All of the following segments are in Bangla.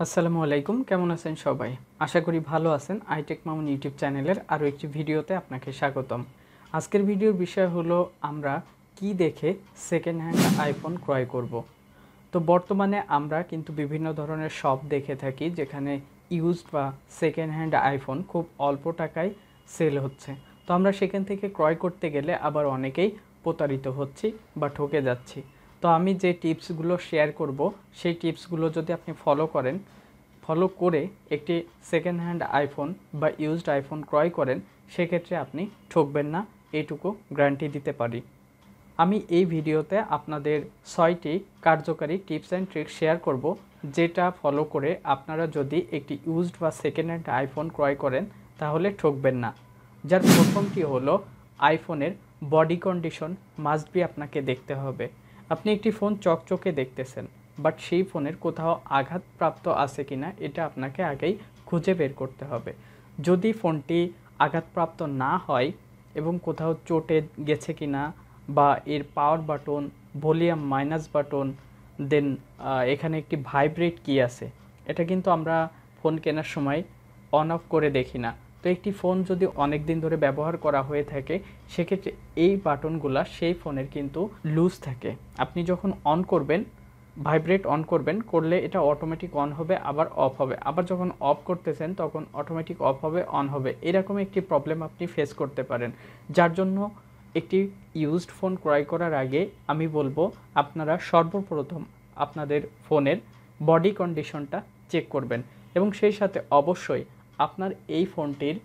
আসসালামু আলাইকুম, কেমন আছেন সবাই? আশা করি ভালো আছেন। iTechMamun ইউটিউব চ্যানেলের আরও একটি ভিডিওতে আপনাকে স্বাগতম। আজকের ভিডিওর বিষয় হলো আমরা কি দেখে সেকেন্ড হ্যান্ড আইফোন ক্রয় করব। তো বর্তমানে আমরা কিন্তু বিভিন্ন ধরনের শপ দেখে থাকি যেখানে ইউজড বা সেকেন্ড হ্যান্ড আইফোন খুব অল্প টাকায় সেল হচ্ছে। তো আমরা সেখান থেকে ক্রয় করতে গেলে আবার অনেকেই প্রতারিত হচ্ছি বা ঠকে যাচ্ছি। তো আমি যে টিপসগুলো শেয়ার করব সেই টিপসগুলো যদি আপনি ফলো করে একটি সেকেন্ড হ্যান্ড আইফোন বা ইউজড আইফোন ক্রয় করেন, সেক্ষেত্রে আপনি ঠকবেন না, এইটুকু গ্যারান্টি দিতে পারি। আমি এই ভিডিওতে আপনাদের 6টি কার্যকারী টিপস অ্যান্ড ট্রিক্স শেয়ার করব, যেটা ফলো করে আপনারা যদি একটি ইউজড বা সেকেন্ড হ্যান্ড আইফোন ক্রয় করেন তাহলে ঠকবেন না। যার প্রথমটি হলো আইফোনের বডি কন্ডিশন মাস্ট বি আপনাকে দেখতে হবে। আপনি একটি ফোন চকচকে দেখতেছেন, বাট সেই ফোনের কোথাও আঘাতপ্রাপ্ত আছে কিনা এটা আপনাকে আগেই খুঁজে বের করতে হবে। যদি ফোনটি আঘাতপ্রাপ্ত না হয় এবং কোথাও চটে গেছে কিনা, বা এর power button, volume minus button, then এখানে একটি ভাইব্রেট কি আছে, এটা কিন্তু আমরা ফোন কেনার সময় অন অফ করে দেখি না। তো একটি ফোন যদি অনেক দিন ধরে ব্যবহার করা হয়ে থাকে, সেক্ষেত্রে এই বাটনগুলা সেই ফোনের কিন্তু লুজ থাকে। আপনি যখন অন করবেন, ভাইব্রেট অন করলে এটা অটোমেটিক অন হবে, আবার অফ হবে, আবার যখন অফ করতেছেন তখন অটোমেটিক অফ হবে, অন হবে। এরকম একটি প্রবলেম আপনি ফেস করতে পারেন। যার জন্য একটি ইউজড ফোন ক্রয় করার আগে আমি বলবো আপনারা সর্বপ্রথম আপনাদের ফোনের বডি কন্ডিশনটা চেক করবেন, এবং সেই সাথে অবশ্যই আপনার এই ফোনটির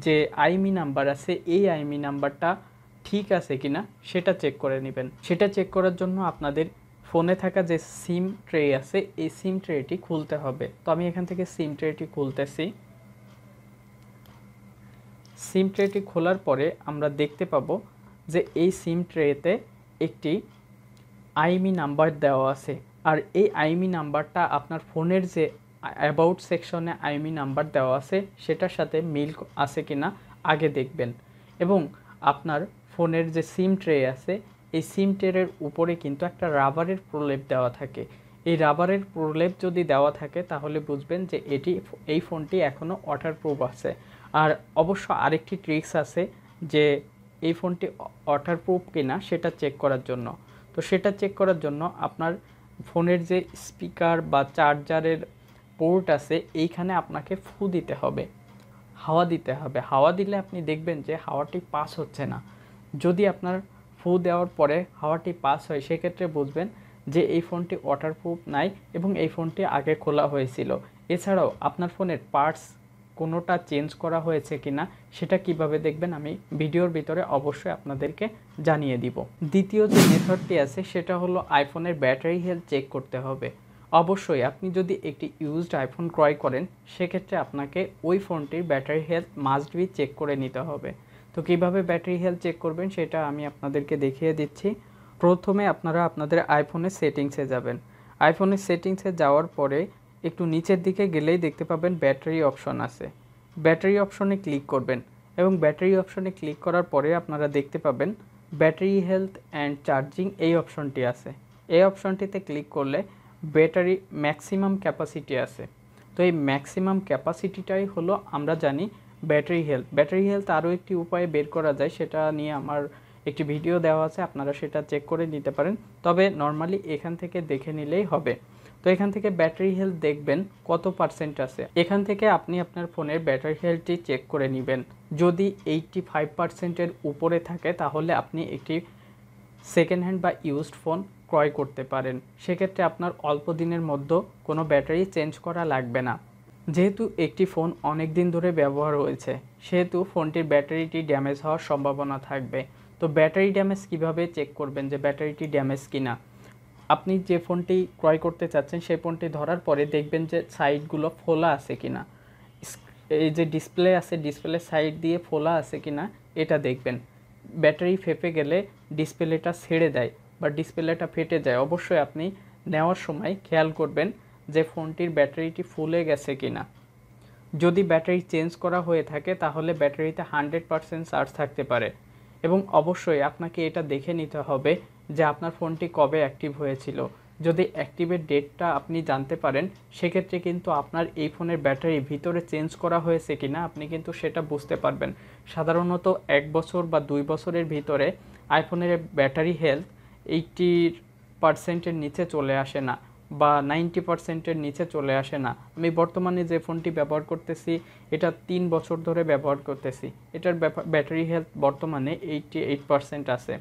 যে আইএমই নাম্বার আছে, এই আইএমই নাম্বারটা ঠিক আছে কিনা সেটা চেক করে নেবেন। সেটা চেক করার জন্য আপনাদের ফোনে থাকা যে সিম ট্রে আছে, এই সিম ট্রেটি খুলতে হবে। তো আমি এখান থেকে সিম ট্রেটি খুলতেছি। সিম ট্রেটি খোলার পরে আমরা দেখতে পাবো যে এই সিম ট্রেতে একটি আইএমই নাম্বার দেওয়া আছে, আর এই আইএমই নাম্বারটা আপনার ফোনের যে অ্যাবাউট সেকশনে আইএমই নাম্বার দেওয়া আছে সেটার সাথে মিল আছে কিনা আগে দেখবেন। এবং আপনার ফোনের যে সিম ট্রে আছে, এই সিম ট্রের উপরে কিন্তু একটা রাবারের প্রলেপ দেওয়া থাকে। এই রাবারের প্রলেপ যদি দেওয়া থাকে তাহলে বুঝবেন যে এই ফোনটি এখনও ওয়াটারপ্রুফ আছে। আর অবশ্য আরেকটি ট্রিক্স আছে যে এই ফোনটি ওয়াটারপ্রুফ কিনা সেটা চেক করার জন্য। তো সেটা চেক করার জন্য আপনার ফোনের যে স্পিকার বা চার্জারের পোর্ট আছে, এইখানে আপনাকে ফু দিতে হবে, হাওয়া দিতে হবে। হাওয়া দিলে আপনি দেখবেন যে হাওয়াটি পাস হচ্ছে না। যদি আপনার ফু দেওয়ার পরে হাওয়াটি পাস হয়, সেক্ষেত্রে বুঝবেন যে এই ফোনটি ওয়াটারপ্রুফ নাই এবং এই ফোনটি আগে খোলা হয়েছিল। এছাড়াও আপনার ফোনের পার্টস কোনোটা চেঞ্জ করা হয়েছে কিনা সেটা কিভাবে দেখবেন আমি ভিডিওর ভিতরে অবশ্যই আপনাদেরকে জানিয়ে দিব। দ্বিতীয় যে মেথডটি আছে সেটা হলো আইফোনের ব্যাটারি হেলথ চেক করতে হবে। অবশ্যই আপনি যদি একটি ইউজড আইফোন ক্রয় করেন, সেক্ষেত্রে আপনাকে ওই ফোনটির battery health must be check করে নিতে হবে। তো কিভাবে ব্যাটারি হেলথ চেক করবেন সেটা আমি আপনাদেরকে দেখিয়ে দিচ্ছি। প্রথমে আপনারা আপনাদের আইফোনের সেটিংসে যাবেন। আইফোনের সেটিংসে যাওয়ার পরে একটু নিচের দিকে গেলেই দেখতে পাবেন ব্যাটারি অপশন আছে। ব্যাটারি অপশনে ক্লিক করবেন, এবং ব্যাটারি অপশনে ক্লিক করার পরে আপনারা দেখতে পাবেন ব্যাটারি হেলথ অ্যান্ড চার্জিং এই অপশনটি আছে। এই অপশনটিতে ক্লিক করলে ব্যাটারি ম্যাক্সিমাম ক্যাপাসিটি আছে। তো এই ম্যাক্সিমাম ক্যাপাসিটিটাই হলো আমরা জানি ব্যাটারি হেলথ। ব্যাটারি হেলথ আরও একটি উপায়ে বের করা যায়, সেটা নিয়ে আমার একটি ভিডিও দেওয়া আছে, আপনারা সেটা চেক করে নিতে পারেন। তবে নর্মালি এখান থেকে দেখে নিলেই হবে। তো এখান থেকে ব্যাটারি হেলথ দেখবেন কত পার্সেন্ট আছে। এখান থেকে আপনি আপনার ফোনের ব্যাটারি হেলথটি চেক করে নেবেন। যদি 85%-এর উপরে থাকে তাহলে আপনি একটি সেকেন্ড হ্যান্ড বা ইউজড ফোন ক্রয় করতে পারেন। সেক্ষেত্রে আপনার অল্প দিনের মধ্যে কোনো ব্যাটারি চেঞ্জ করা লাগবে না। যেহেতু একটি ফোন অনেক দিন ধরে ব্যবহার হয়েছে, সেহেতু ফোনটির ব্যাটারিটি ড্যামেজ হওয়ার সম্ভাবনা থাকবে। তো ব্যাটারি ড্যামেজ কিভাবে চেক করবেন যে ব্যাটারিটি ড্যামেজ কিনা? আপনি যে ফোনটি ক্রয় করতে চাচ্ছেন সেই ফোনটি ধরার পরে দেখবেন যে সাইডগুলো ফোলা আছে কিনা, এই যে ডিসপ্লে আছে ডিসপ্লে সাইড দিয়ে ফোলা আছে কিনা এটা দেখবেন। ব্যাটারি ফেপে গেলে ডিসপ্লেটা ছেড়ে দেয় বা ডিসপ্লেটা ফেটে যায়, অবশ্যই আপনি নেওয়ার সময় খেয়াল করবেন যে ফোনটির ব্যাটারিটি ফুলে গেছে কিনা। যদি ব্যাটারি চেঞ্জ করা হয়ে থাকে তাহলে ব্যাটারিতে 100% চার্জ থাকতে পারে। এবং অবশ্যই আপনাকে এটা দেখে নিতে হবে যে আপনার ফোনটি কবে অ্যাক্টিভ হয়েছিল। যদি অ্যাক্টিভেট ডেটটা আপনি জানতে পারেন সেক্ষেত্রে কিন্তু আপনার এই ফোনের ব্যাটারি ভিতরে চেঞ্জ করা হয়েছে কিনা আপনি কিন্তু সেটা বুঝতে পারবেন। সাধারণত 1 বছর বা 2 বছরের ভিতরে আইফোনের ব্যাটারি হেলথ 80%-এর নিচে চলে আসে না বা 90%-এর নিচে চলে আসে না। আমি বর্তমানে যে ফোনটি ব্যবহার করতেছি এটা 3 বছর ধরে ব্যবহার করতেছি, এটার ব্যাটারি হেলথ বর্তমানে 88% আছে।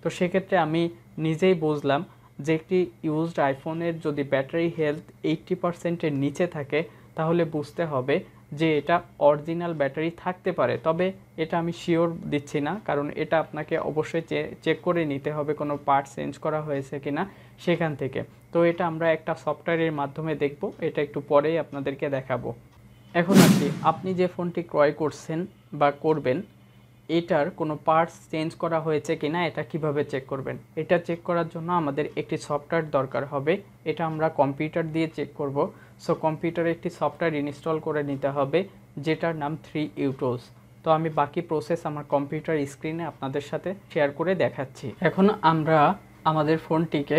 তো সেক্ষেত্রে আমি নিজেই বুঝলাম যে একটি ইউজড আইফোনের যদি ব্যাটারি হেলথ 80%-এর নিচে থাকে তাহলে বুঝতে হবে যে এটা অরিজিনাল ব্যাটারি থাকতে পারে, তবে এটা আমি শিওর দিচ্ছি না, কারণ এটা আপনাকে অবশ্যই চেক করে নিতে হবে কোনো পার্ট চেঞ্জ করা হয়েছে কিনা সেখান থেকে। তো এটা আমরা একটা সফটওয়্যারের মাধ্যমে দেখব, এটা একটু পরেই আপনাদেরকে দেখাবো। এখন আসি, আপনি যে ফোনটি ক্রয় করছেন বা করবেন এটার কোনো পার্টস চেঞ্জ করা হয়েছে কিনা এটা কিভাবে চেক করবেন। এটা চেক করার জন্য আমাদের একটি সফটওয়্যার দরকার হবে, এটা আমরা কম্পিউটার দিয়ে চেক করব। সো কম্পিউটারে একটি সফটওয়্যার ইনস্টল করে নিতে হবে যেটার নাম 3U Tools। তো আমি বাকি প্রসেস আমার কম্পিউটার স্ক্রিনে আপনাদের সাথে শেয়ার করে দেখাচ্ছি। এখন আমরা আমাদের ফোনটিকে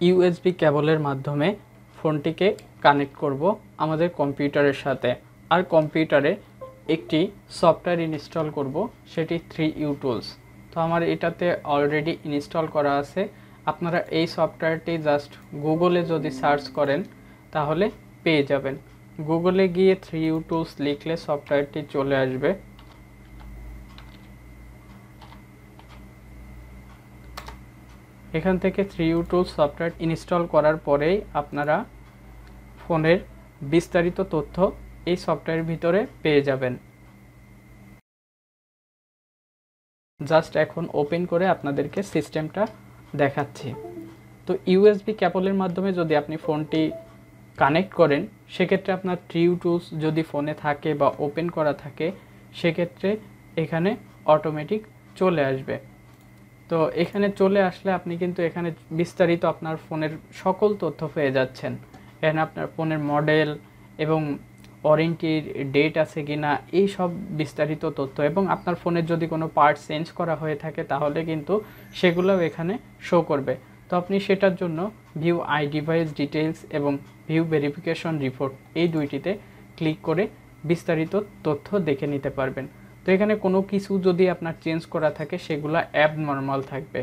ইউএসবি কেবলের মাধ্যমে ফোনটিকে কানেক্ট করব আমাদের কম্পিউটারের সাথে, আর কম্পিউটারে একটি সফটওয়্যার ইনস্টল করব, সেটি 3U Tools। তো আমার এটাতে অলরেডি ইনস্টল করা আছে। আপনারা এই সফটওয়্যারটি জাস্ট গুগলে যদি সার্চ করেন তাহলে পেয়ে যাবেন। গুগলে গিয়ে 3U Tools লিখলে সফটওয়্যারটি চলে আসবে। এখান থেকে 3U Tools সফটওয়্যার ইনস্টল করার পরেই আপনারা ফোনের বিস্তারিত তথ্য এই সফটওয়্যারের ভিতরে পেয়ে যাবেন। জাস্ট এখন ওপেন করে আপনাদেরকে সিস্টেমটা দেখাচ্ছি। তো ইউএসবি কেবলের মাধ্যমে যদি আপনি ফোনটি কানেক্ট করেন সেক্ষেত্রে আপনার 3U Tools যদি ফোনে থাকে বা ওপেন করা থাকে সেক্ষেত্রে এখানে অটোমেটিক চলে আসবে। তো এখানে চলে আসলে আপনি কিন্তু এখানে বিস্তারিত আপনার ফোনের সকল তথ্য পেয়ে যাচ্ছেন। এখানে আপনার ফোনের মডেল এবং ওয়ারেন্টির ডেট আছে কিনা এই সব বিস্তারিত তথ্য, এবং আপনার ফোনের যদি কোনো পার্ট চেঞ্জ করা হয়ে থাকে তাহলে কিন্তু সেগুলোও এখানে শো করবে। তো আপনি সেটার জন্য ভিউ আই ডিভাইস ডিটেলস এবং ভিউ ভেরিফিকেশন রিপোর্ট এই দুইটিতে ক্লিক করে বিস্তারিত তথ্য দেখে নিতে পারবেন। তো এখানে কোনো কিছু যদি আপনার চেঞ্জ করা থাকে সেগুলো অ্যাবনর্মাল থাকবে।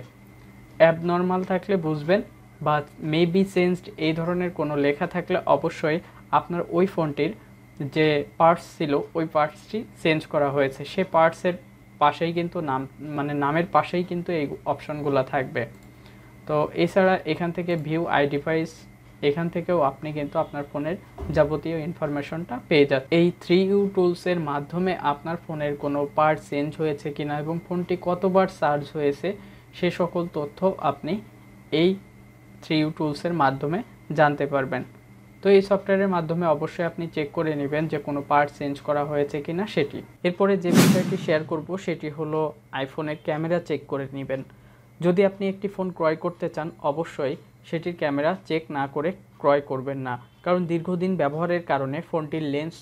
অ্যাবনর্মাল থাকলে বুঝবেন বা মেবি চেঞ্জড এই ধরনের কোনো লেখা থাকলে অবশ্যই আপনার ওই ফোনটির যে পার্টস ছিল ওই পার্টসটি চেঞ্জ করা হয়েছে। সে পার্টসের পাশেই কিন্তু নামের পাশেই কিন্তু এই অপশনগুলো থাকবে। তো এছাড়া এখান থেকে ভিউ আই ডিভাইস এখান থেকেও আপনি কিন্তু আপনার ফোনের যাবতীয় ইনফরমেশনটা পেয়ে যান। এই 3U Tools-এর মাধ্যমে আপনার ফোনের কোনো পার্ট চেঞ্জ হয়েছে কিনা এবং ফোনটি কতবার চার্জ হয়েছে সে সকল তথ্য আপনি এই 3U Tools-এর মাধ্যমে জানতে পারবেন। তো এই সফটওয়্যারের মাধ্যমে অবশ্যই আপনি চেক করে নেবেন যে কোনো পার্ট চেঞ্জ করা হয়েছে কিনা সেটি। এরপরে যে বিষয়টি শেয়ার করব সেটি হলো আইফোনের ক্যামেরা চেক করে নেবেন। যদি আপনি একটি ফোন ক্রয় করতে চান অবশ্যই সেটির ক্যামেরা চেক না করে ক্রয় করবেন না, কারণ দীর্ঘদিন ব্যবহারের কারণে ফোনটির লেন্স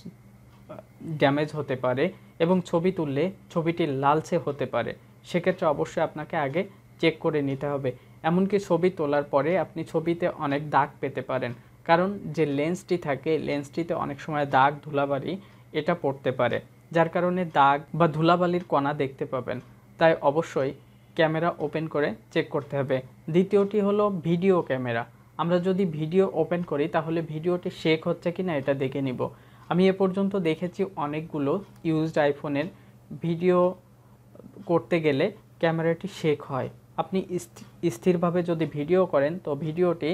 ড্যামেজ হতে পারে এবং ছবি তুললে ছবিটি লালচে হতে পারে। সেক্ষেত্রে অবশ্যই আপনাকে আগে চেক করে নিতে হবে। এমনকি ছবি তোলার পরে আপনি ছবিতে অনেক দাগ পেতে পারেন, কারণ যে লেন্সটি থাকে লেন্সটিতে অনেক সময় দাগ ধুলাবালি এটা পড়তে পারে, যার কারণে দাগ বা ধুলাবালির কণা দেখতে পাবেন। তাই অবশ্যই ক্যামেরা ওপেন করে চেক করতে হবে। দ্বিতীয়টি হলো ভিডিও ক্যামেরা। আমরা যদি ভিডিও ওপেন করি তাহলে ভিডিওটি শেক হচ্ছে কিনা এটা দেখে নিব। আমি এ পর্যন্ত দেখেছি অনেকগুলো ইউজড আইফোনের ভিডিও করতে গেলে ক্যামেরাটি শেক হয়। আপনি স্থিরভাবে যদি ভিডিও করেন তো ভিডিওটি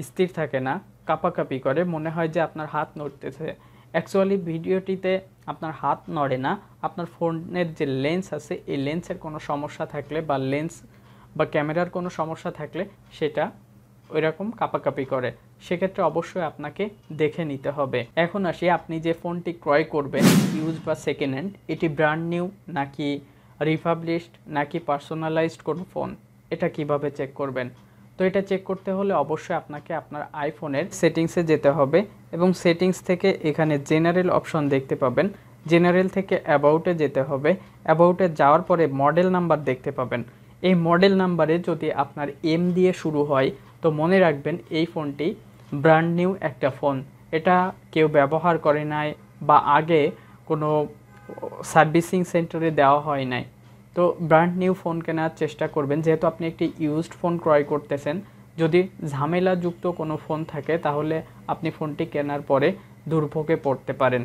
স্থির থাকে না, কাঁপাকাঁপি করে, মনে হয় যে আপনার হাত নড়তেছে। অ্যাকচুয়ালি ভিডিওটিতে আপনার হাত নড়ে না, আপনার ফোনের যে লেন্স আছে এই লেন্সের কোনো সমস্যা থাকলে বা লেন্স বা ক্যামেরার কোনো সমস্যা থাকলে সেটা ওইরকম কাঁপাকাঁপি করে। সেক্ষেত্রে অবশ্যই আপনাকে দেখে নিতে হবে। এখন আসি, আপনি যে ফোনটি ক্রয় করবেন ইউজ বা সেকেন্ড হ্যান্ড, এটি ব্র্যান্ড নিউ নাকি রিপাবলিশড নাকি পার্সোনালাইজড কোনো ফোন, এটা কিভাবে চেক করবেন? তো এটা চেক করতে হলে অবশ্যই আপনাকে আপনার আইফোনের সেটিংসে যেতে হবে এবং সেটিংস থেকে এখানে জেনারেল অপশন দেখতে পাবেন। জেনারেল থেকে অ্যাবাউটে যেতে হবে। অ্যাবাউটে যাওয়ার পরে মডেল নাম্বার দেখতে পাবেন। এই মডেল নাম্বারে যদি আপনার এম দিয়ে শুরু হয় তো তো মনে রাখবেন এই ফোনটি ব্র্যান্ড নিউ একটা ফোন, এটা কেউ ব্যবহার করে নাই বা আগে কোনো সার্ভিসিং সেন্টারে দেওয়া হয় নাই। তো ব্র্যান্ড নিউ ফোন কেনার চেষ্টা করবেন, যেহেতু আপনি একটি ইউজড ফোন ক্রয় করতেছেন। যদি ঝামেলাযুক্ত কোনো ফোন থাকে তাহলে আপনি ফোনটি কেনার পরে দুর্ভোগে পড়তে পারেন।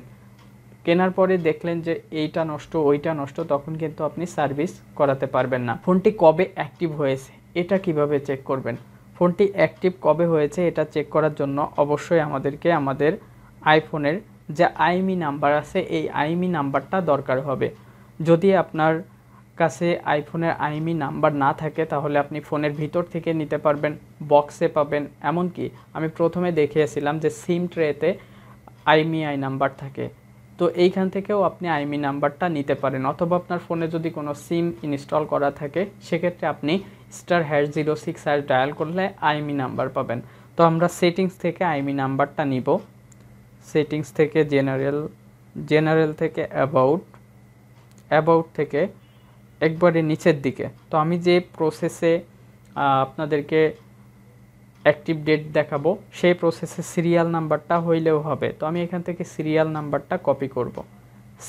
কেনার পরে দেখলেন যে এইটা নষ্ট ওইটা নষ্ট, তখন কিন্তু আপনি সার্ভিস করাতে পারবেন না। ফোনটি কবে অ্যাক্টিভ হয়েছে এটা কিভাবে চেক করবেন? ফোনটি অ্যাক্টিভ কবে হয়েছে এটা চেক করার জন্য অবশ্যই আমাদেরকে আমাদের আইফোনের যে আইএমই নাম্বার আছে এই আইএমই নাম্বারটা দরকার হবে। যদি আপনার কাছে আইফোনের আইএমই নাম্বার না থাকে তাহলে আপনি ফোনের ভিতর থেকে নিতে পারবেন, বক্সে পাবেন। এমনকি আমি প্রথমে দেখিয়েছিলাম যে সিম ট্রেতে আইএমইআই নাম্বার থাকে, তো এইখান থেকেও আপনি আইএমই নাম্বারটা নিতে পারেন। অথবা আপনার ফোনে যদি কোনো সিম ইনস্টল করা থাকে সেক্ষেত্রে আপনি *#06# ডায়াল করলে আইএমই নাম্বার পাবেন। তো আমরা সেটিংস থেকে আইএমই নাম্বারটা নিব। সেটিংস থেকে জেনারেল থেকে অ্যাবাউট থেকে একবারে নিচের দিকে। তো আমি যে প্রসেসে আপনাদেরকে অ্যাক্টিভ ডেট দেখাবো সেই প্রসেসে সিরিয়াল নাম্বারটা হইলেও হবে। তো আমি এখান থেকে সিরিয়াল নাম্বারটা কপি করব।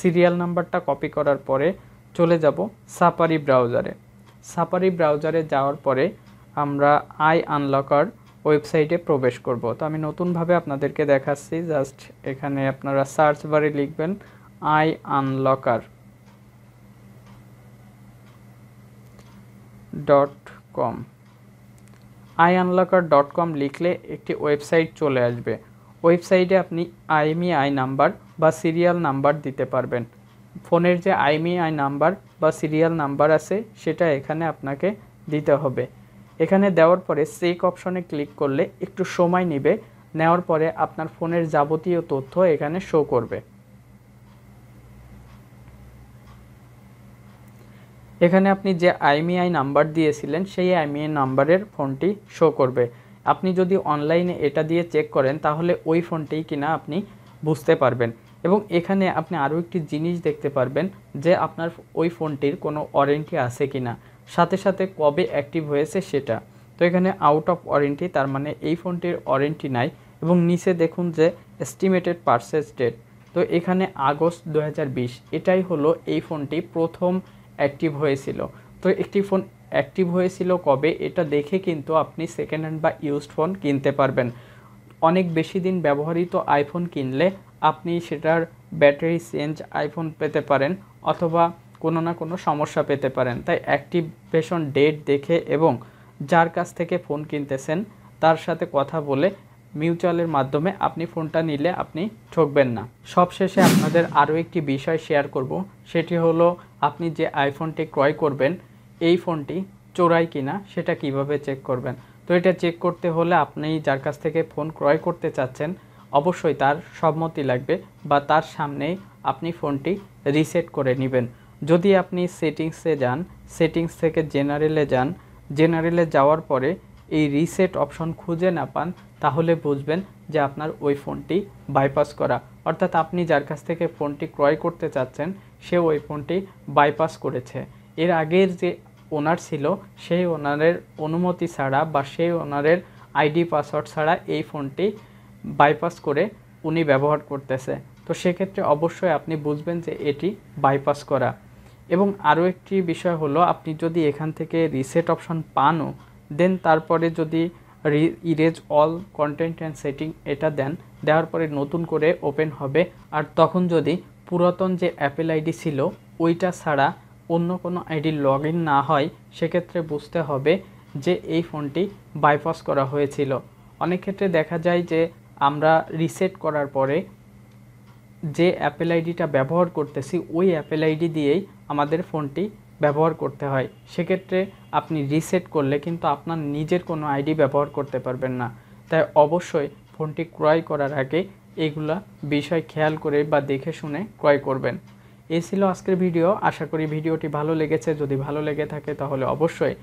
সিরিয়াল নাম্বারটা কপি করার পরে চলে যাব সাফারি ব্রাউজারে। সাফারি ব্রাউজারে যাওয়ার পরে আমরা আনলকার ওয়েবসাইটে প্রবেশ করব। তো আমি নতুনভাবে আপনাদেরকে দেখাচ্ছি, জাস্ট এখানে আপনারা সার্চ বারে লিখবেন iunlocker.com। iunlocker.com লিখলে একটি ওয়েবসাইট চলে আসবে। ওয়েবসাইটে আপনি আইএমইআই নাম্বার বা সিরিয়াল নাম্বার দিতে পারবেন। ফোনের যে আইএমইআই নাম্বার বা সিরিয়াল নাম্বার আছে সেটা এখানে আপনাকে দিতে হবে। এখানে দেওয়ার পরে চেক অপশনে ক্লিক করলে একটু সময় নেবে, নেওয়ার পরে আপনার ফোনের যাবতীয় তথ্য এখানে শো করবে। এখানে আপনি যে আইএমইআই নাম্বার দিয়েছিলেন সেই আইএমইআই নাম্বারের ফোনটি শো করবে। আপনি যদি অনলাইনে এটা দিয়ে চেক করেন তাহলে ওই ফোনটিই কিনা আপনি বুঝতে পারবেন। এবং এখানে আপনি আরও একটি জিনিস দেখতে পারবেন যে আপনার ওই ফোনটির কোনো ওয়ারেন্টি আছে কিনা, সাথে সাথে কবে অ্যাক্টিভ হয়েছে সেটা। তো এখানে আউট অফ ওয়ারেন্টি, তার মানে এই ফোনটির ওয়ারেন্টি নাই। এবং নিচে দেখুন যে এস্টিমেটেড পারচেজ ডেট, তো এখানে আগস্ট 2020, এটাই হলো এই ফোনটি প্রথম অ্যাক্টিভ হয়েছিল। তো একটি ফোন অ্যাক্টিভ হয়েছিল কবে এটা দেখে কিন্তু আপনি সেকেন্ড হ্যান্ড বা ইউজড ফোন কিনতে পারবেন। অনেক বেশি দিন ব্যবহৃত আইফোন কিনলে আপনি সেটার ব্যাটারি চেঞ্জ আইফোন পেতে পারেন অথবা কোনো না কোনো সমস্যা পেতে পারেন। তাই অ্যাক্টিভেশন ডেট দেখে এবং যার কাছ থেকে ফোন কিনতেছেন তার সাথে কথা বলে মিউচুয়ালের মাধ্যমে আপনি ফোনটা নিলে আপনি ঠকবেন না। সবশেষে আপনাদের আরও একটি বিষয় শেয়ার করব, সেটি হলো আপনি যে আইফোনটি ক্রয় করবেন এই ফোনটি চোরাই কিনা সেটা কিভাবে চেক করবেন। তো এটা চেক করতে হলে আপনি যার কাছ থেকে ফোন ক্রয় করতে চাচ্ছেন অবশ্যই তার সম্মতি লাগবে বা তার সামনেই আপনি ফোনটি রিসেট করে নেবেন। যদি আপনি সেটিংসে যান, সেটিংস থেকে জেনারেলে যাওয়ার পরে এই রিসেট অপশন খুঁজে না পান তাহলে বুঝবেন যে আপনার ওই ফোনটি বাইপাস করা, অর্থাৎ আপনি যার কাছ থেকে ফোনটি ক্রয় করতে চাচ্ছেন সে ওই ফোনটি বাইপাস করেছে। এর আগের যে ওনার ছিল সেই ওনারের অনুমতি ছাড়া বা সেই ওনারের আইডি পাসওয়ার্ড ছাড়া এই ফোনটি বাইপাস করে উনি ব্যবহার করতেছে। তো সেক্ষেত্রে অবশ্যই আপনি বুঝবেন যে এটি বাইপাস করা। এবং আরও একটি বিষয় হলো আপনি যদি এখান থেকে রিসেট অপশন পানও দেন তারপরে যদি erase all content and setting এটা দেওয়ার পরে নতুন করে ওপেন হবে। আর তখন যদি পুরাতন যে অ্যাপেল আইডি ছিল ওইটা ছাড়া অন্য কোনো আইডি লগ ইন না হয় সেক্ষেত্রে বুঝতে হবে যে এই ফোনটি বাইপাস করা হয়েছিল। অনেক ক্ষেত্রে দেখা যায় যে আমরা রিসেট করার পরে যে অ্যাপেল আইডিটা ব্যবহার করতেছি ওই অ্যাপেল আইডি দিয়েই আমাদের ফোনটি ব্যবহার করতে হয়। সেক্ষেত্রে আপনি রিসেট করলে কিন্তু আপনার নিজের কোনো আইডি ব্যবহার করতে পারবেন না। তাই অবশ্যই ফোনটি ক্রয় করার আগে এগুলা বিষয় খেয়াল করে বা দেখে শুনে ক্রয় করবেন। এই ছিল আজকের ভিডিও। আশা করি ভিডিওটি ভালো লেগেছে। যদি ভালো লেগে থাকে তাহলে অবশ্যই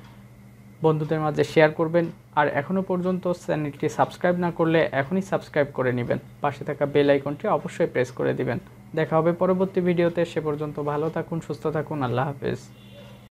বন্ধুদের মাঝে শেয়ার করবেন। আর এখনও পর্যন্ত চ্যানেলটি সাবস্ক্রাইব না করলে এখনই সাবস্ক্রাইব করে নেবেন। পাশে থাকা বেল আইকনটি অবশ্যই প্রেস করে দিবেন। দেখা হবে পরবর্তী ভিডিওতে। সে পর্যন্ত ভালো থাকুন, সুস্থ থাকুন। আল্লাহ হাফেজ।